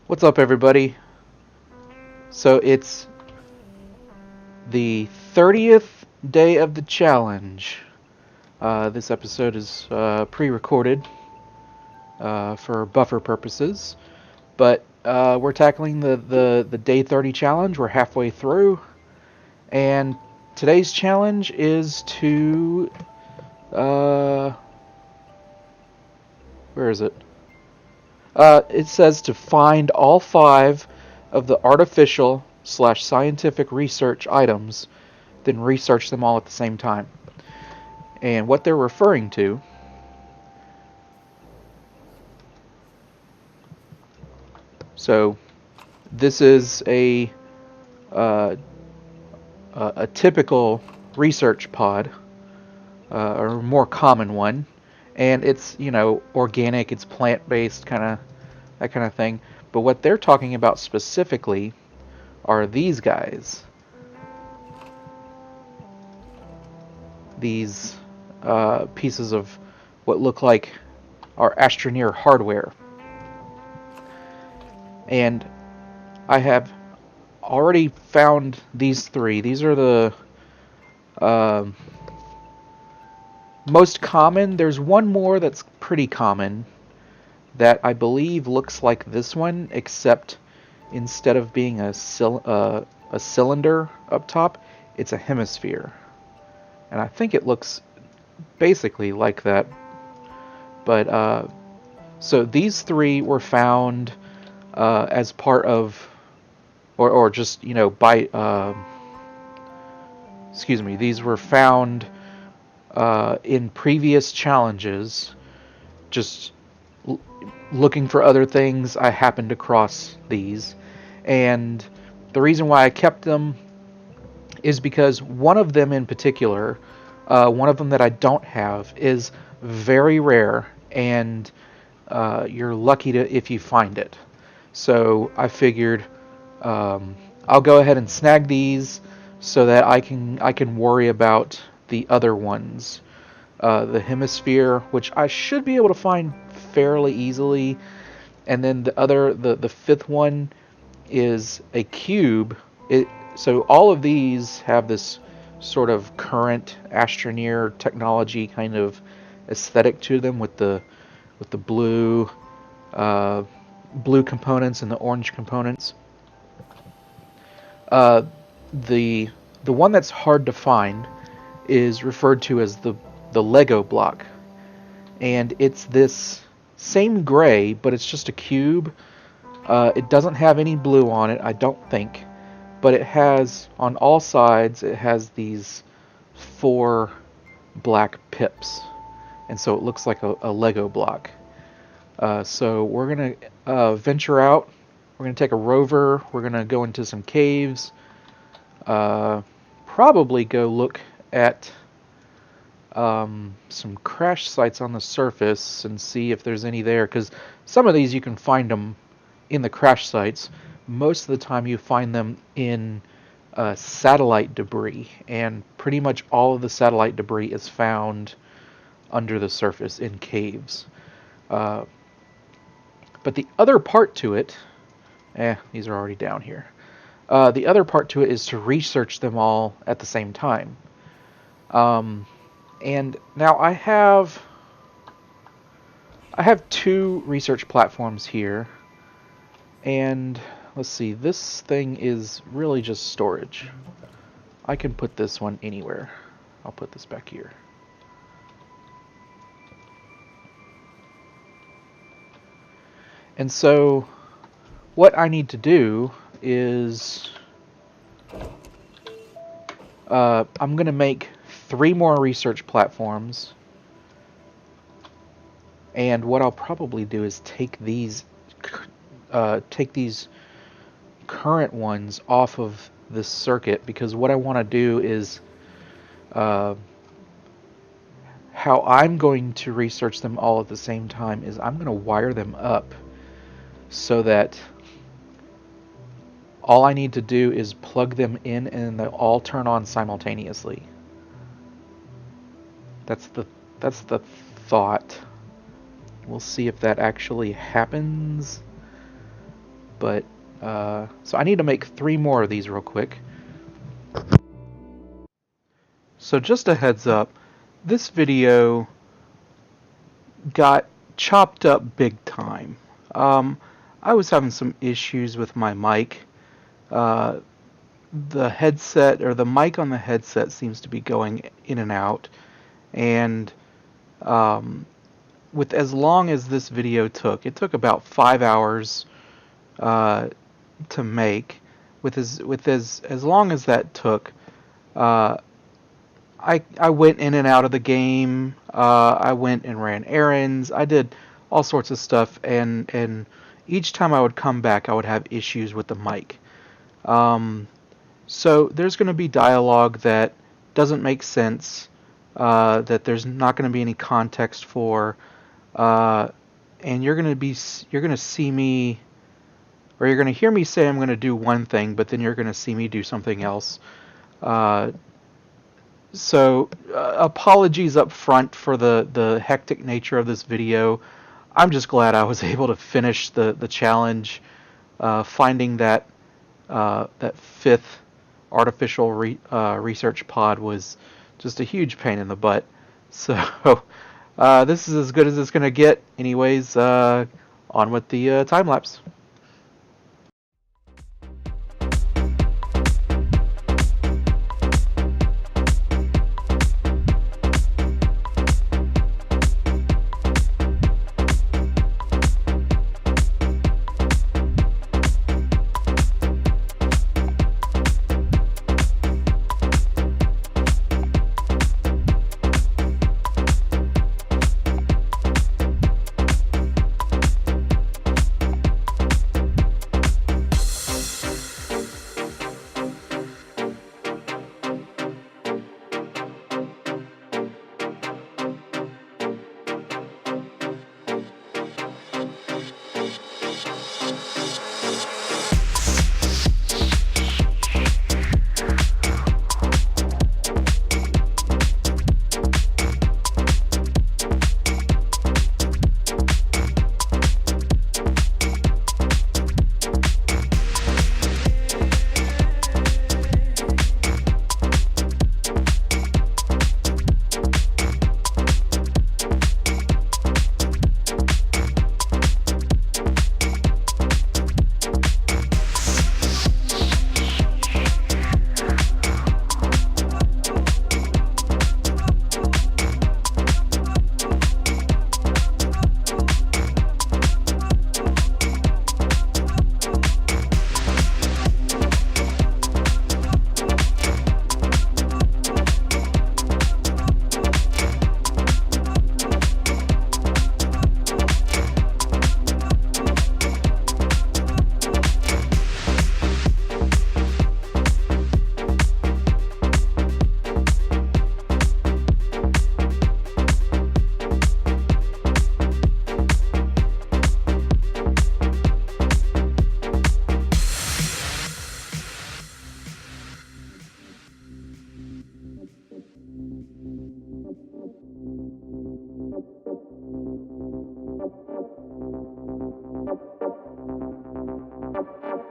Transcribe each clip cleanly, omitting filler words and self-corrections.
What's up, everybody? So it's the 30th day of the challenge. This episode is pre-recorded for buffer purposes, but we're tackling the day 30 challenge. We're halfway through, and today's challenge is to where is it? It says to find all five of the artificial/scientific research items, then research them all at the same time. And what they're referring to, so this is uh, a typical research pod, or a more common one, and it's organic, it's plant based, kind of that kind of thing. But what they're talking about specifically are these guys, these pieces of what look like our Astroneer hardware. And I have already found these three. These are the uh, most common. There's one more that's pretty common that I believe looks like this one, except instead of being a cylinder up top, it's a hemisphere. And I think it looks basically like that. But so these three were found as part of, or just by excuse me, these were found in previous challenges. Just looking for other things, I happened across these, and the reason why I kept them is because one of them in particular, one of them that I don't have, is very rare, and you're lucky if you find it. So I figured I'll go ahead and snag these so that I can worry about the other ones. The hemisphere, which I should be able to find fairly easily, and then the fifth one is a cube. So all of these have this sort of current Astroneer technology kind of aesthetic to them, with the uh, blue components and the orange components. Uh, the the one that's hard to find is referred to as the Lego block, and it's this same gray, but it's just a cube. It doesn't have any blue on it, I don't think, but it has on all sides. It has these four black pips, and so it looks like a Lego block. So we're gonna venture out. We're gonna take a rover. We're gonna go into some caves. Uh, Probably go look at some crash sites on the surface and see if there's any there. Because some of these you can find them in the crash sites. Most of the time you find them in satellite debris, and pretty much all of the satellite debris is found under the surface in caves. Uh, but the other part to it, these are already down here. The other part to it is to research them all at the same time. And now I have two research platforms here, and let's see, this thing is really just storage. I can put this one anywhere. I'll put this back here. And so what I need to do is I'm going to make three more research platforms, and what I'll probably do is take these current ones off of this circuit, because what I want to do is uh, how I'm going to research them all at the same time is I'm going to wire them up so that all I need to do is plug them in and they'll all turn on simultaneously. That's the thought. We'll see if that actually happens. But so I need to make 3 more of these real quick. So just a heads up, this video got chopped up big time. I was having some issues with my mic. The headset, or the mic on the headset, seems to be going in and out. And with as long as this video took, it took about 5 hours to make. With as long as that took, I went in and out of the game. I went and ran errands. I did all sorts of stuff, and each time I would come back, I would have issues with the mic. So there's going to be dialogue that doesn't make sense, that there's not going to be any context for, and you're going to see me, or you're going to hear me say I'm going to do one thing, but then you're going to see me do something else. So apologies up front for the hectic nature of this video. I'm just glad I was able to finish the challenge. Finding that 5th artificial research pod was just a huge pain in the butt. So this is as good as it's going to get. Anyways, on with the time lapse.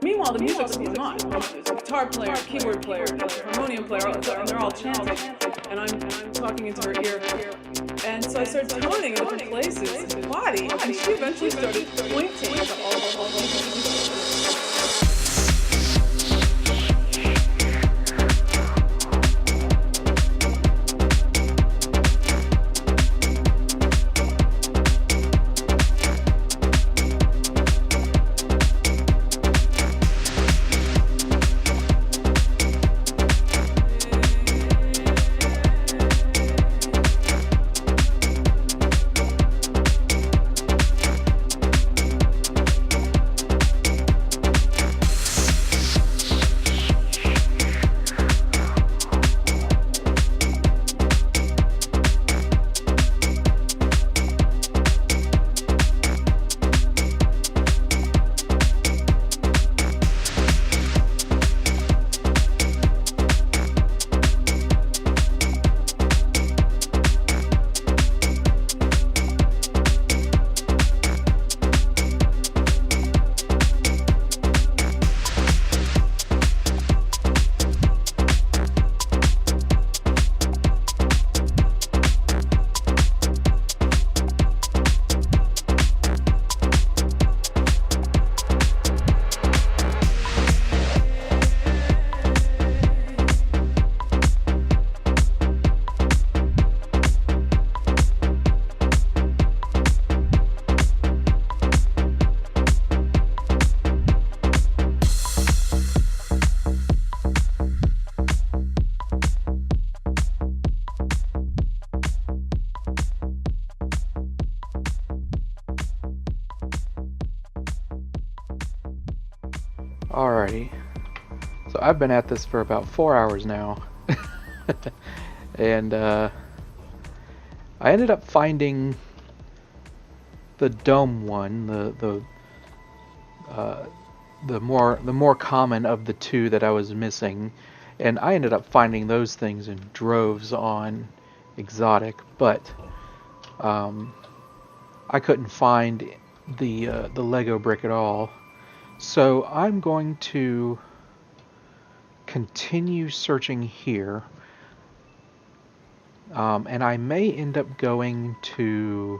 Meanwhile, the music's going on. There's a guitar player, keyboard player, harmonium player, and they're all chanting. And I'm talking into her ear. And so I started toning in different places in the body. And she eventually started pointing to all these. Alrighty. So I've been at this for about 4 hours now. And I ended up finding the dome one, the more common of the two that I was missing, and I ended up finding those things in droves on exotic, but I couldn't find the Lego brick at all. So I'm going to continue searching here, and I may end up going to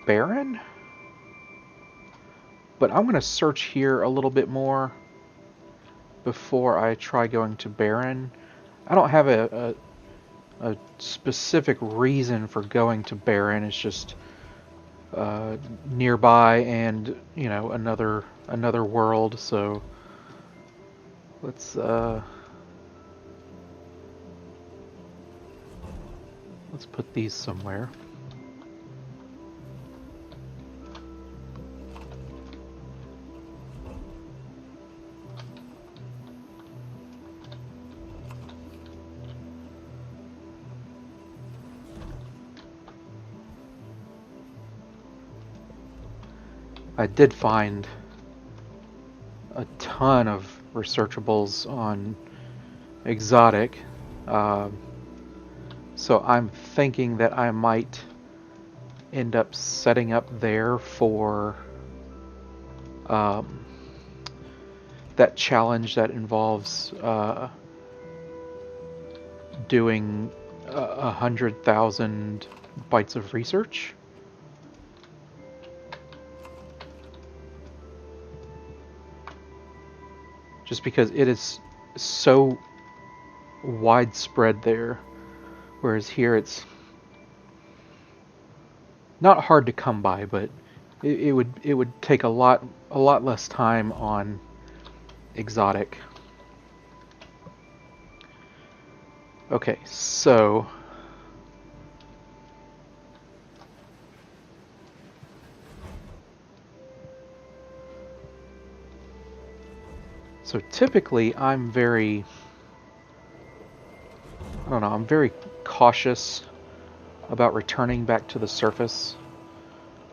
Barren, but I'm going to search here a little bit more before I try going to Barren. I don't have a specific reason for going to Barren. It's just nearby, and you know, another world. So let's put these somewhere. I did find a ton of researchables on exotic, so I'm thinking that I might end up setting up there for that challenge that involves doing 100,000 bytes of research. Just because it is so widespread there, whereas here it's not hard to come by, but it would take a lot less time on exotic. Okay, so typically I'm very cautious about returning back to the surface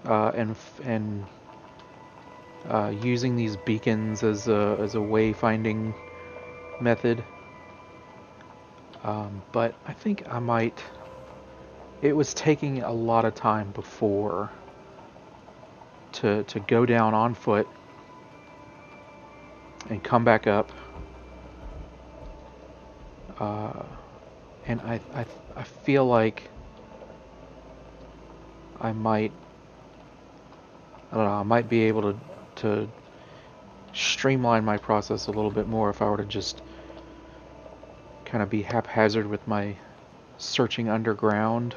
and using these beacons as a wayfinding method. But I think I might. It was taking a lot of time before to go down on foot and come back up, and I feel like I might be able to streamline my process a little bit more if I were to just kind of be haphazard with my searching underground.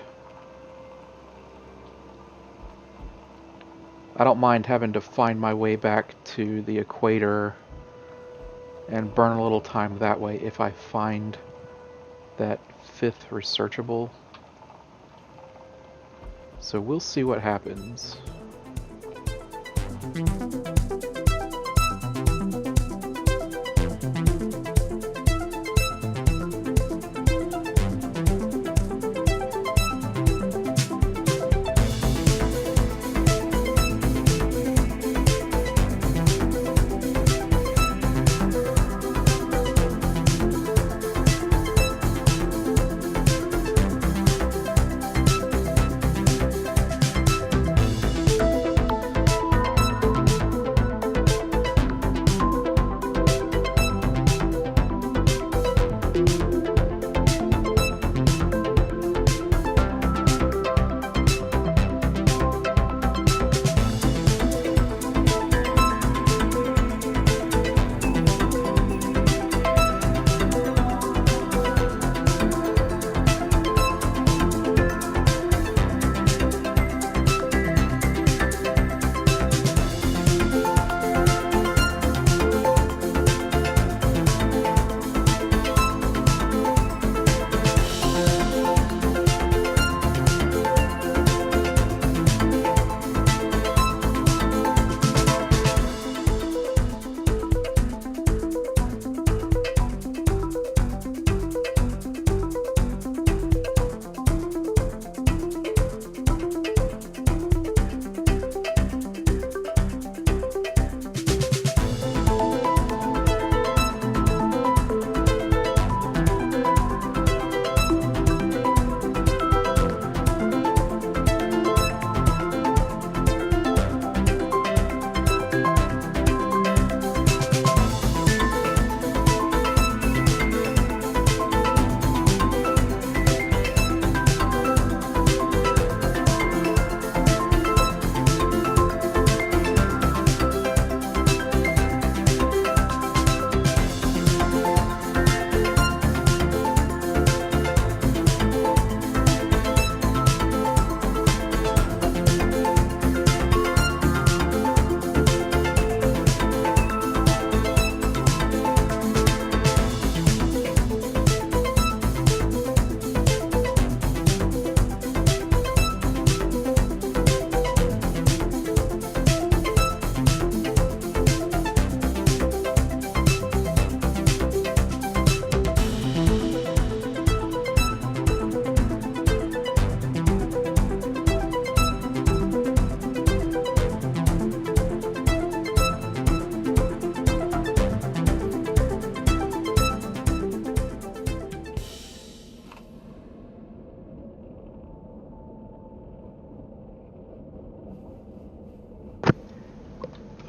I don't mind having to find my way back to the equator and burn a little time that way if I find that 5th researchable. So we'll see what happens.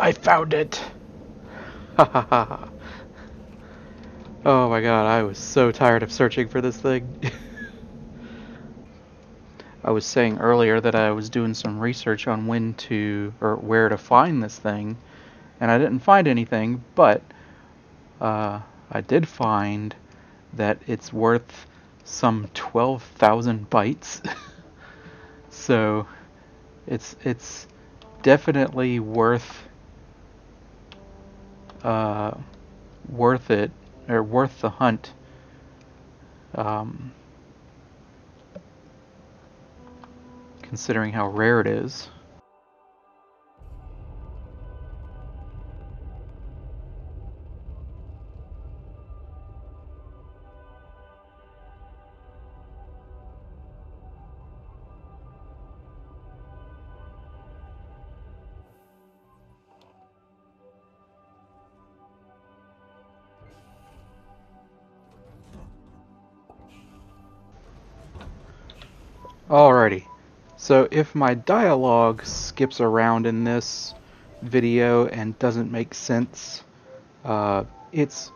I found it! Ha ha ha. Oh my god, I was so tired of searching for this thing. I was saying earlier that I was doing some research on when to, or where to find this thing, and I didn't find anything, but I did find that it's worth some 12,000 bytes. So it's definitely worth worth it, or worth the hunt. Considering how rare it is. Alrighty, so if my dialogue skips around in this video and doesn't make sense, it's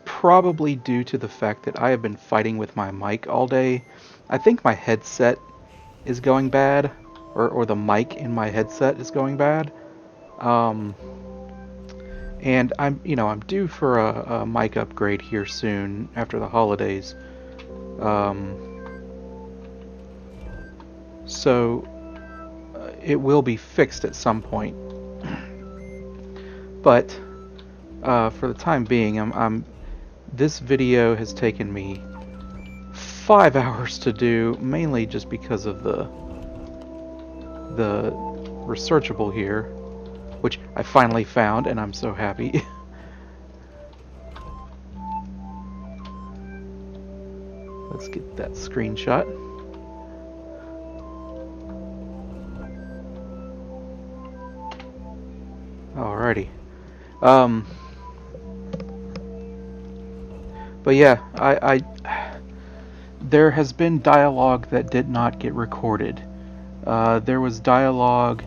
probably due to the fact that I have been fighting with my mic all day. I think my headset is going bad, or the mic in my headset is going bad. And I'm due for a mic upgrade here soon after the holidays. So it will be fixed at some point. But for the time being, this video has taken me 5 hours to do, mainly just because of the researchable here, which I finally found, and I'm so happy. Let's get that screenshot. Alrighty. But yeah, there has been dialogue that did not get recorded. There was dialogue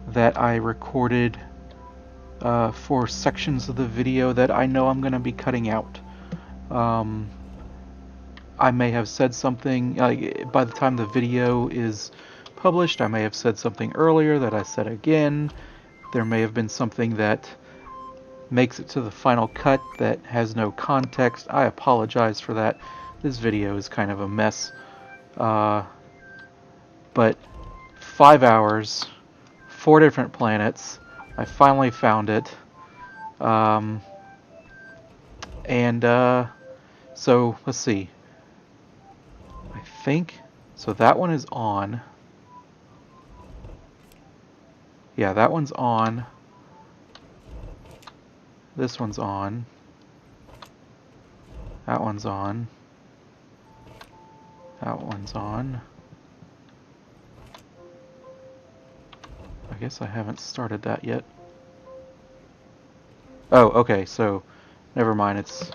that I recorded for sections of the video that I know I'm going to be cutting out. I may have said something, by the time the video is published, I may have said something earlier that I said again. There may have been something that makes it to the final cut that has no context. I apologize for that. This video is kind of a mess. But 5 hours, 4 different planets. I finally found it. So let's see. I think so. That one is on. Yeah, that one's on. This one's on. That one's on. That one's on. I guess I haven't started that yet. Oh, okay, so never mind, it's...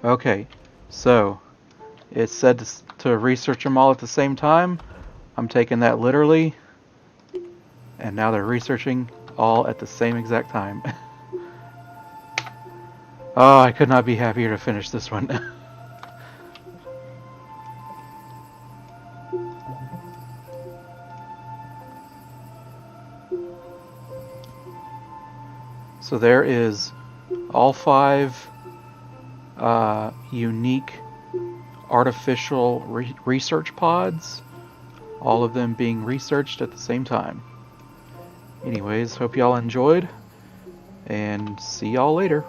Okay, so it said to research them all at the same time. I'm taking that literally. And now they're researching all at the same exact time. Oh, I could not be happier to finish this one. So there is all 5 unique artificial research pods, all of them being researched at the same time. Anyways, hope y'all enjoyed, and see y'all later.